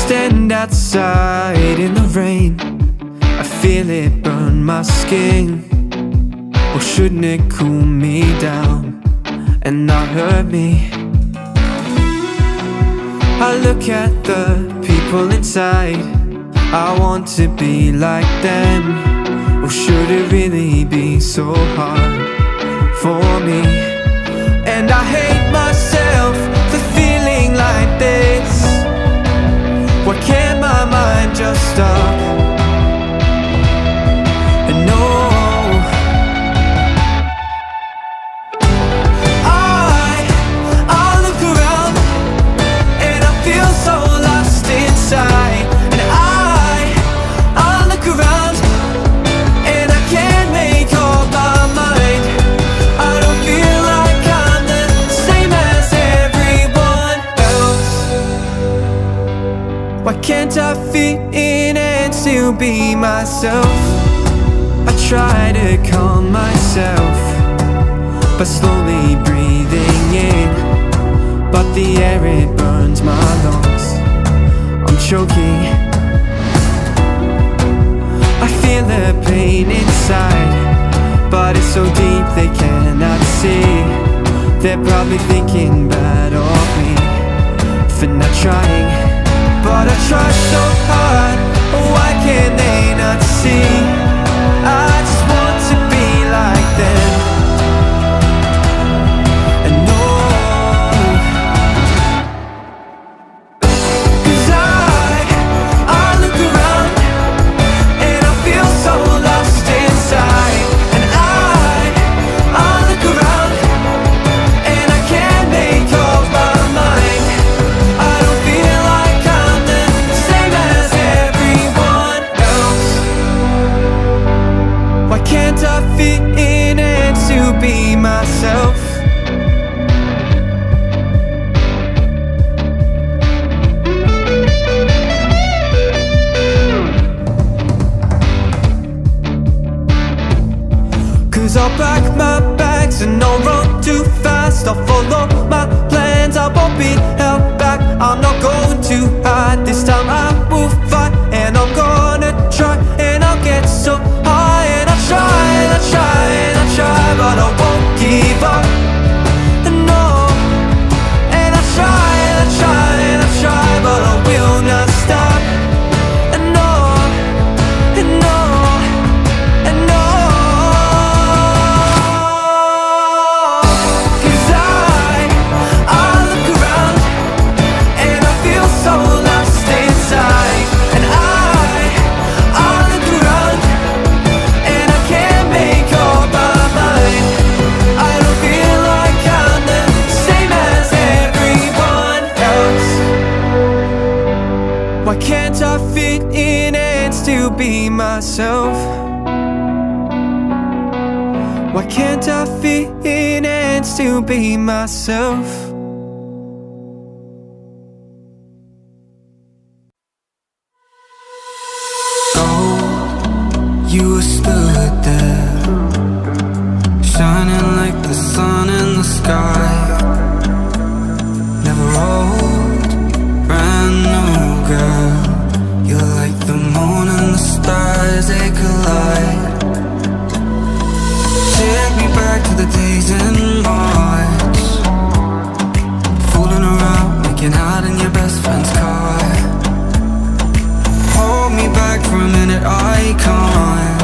stand outside in the rain, I feel it burn my skin. Or shouldn't it cool me down and not hurt me? I look at the people inside, I want to be like them. Or should it really be so hard for me? And I hate myself for feeling like this. Why can't my mind just stop? And no, I look around and I feel so lost inside. And I look around and I can't make up my mind. I don't feel like I'm the same as everyone else. Why can't I fit in and still be myself? I try to calm myself by slowly breathing in, but the air, it burns my lungs. I'm choking. I feel the pain inside, but it's so deep they cannot see. They're probably thinking bad of me for not trying, but I try so hard. Why can they not see? I just want to be like them. And no, 'cause I look around and I feel so lost inside. And I look around and I can't make up my mind. I don't feel like I'm the same as everyone else. Why can't I fit in and still be myself? Cause I'll pack my bags and I'll run too fast. I'll follow my plans, I won't be held back. I'm not going to hide, this time I will fight. And I'm gonna try and I'll get so high. And I try and I try and I try, but I won't give up. No. And I try and I try and I try, but I will not stop. And no, and no, and no. 'Cause I look around and I feel so lost inside. And I look around and I can't make up my mind. I don't feel like I'm the same as everyone else. Why can't I fit in and still be myself? Why can't I fit in and still be myself? Oh, you were stood there, shining like the sun in the sky. Never old, brand new girl. You're like the moon and the stars, they collide. Take me back to the days in March, fooling around, making out in your best friend's car. Hold me back for a minute, I can't.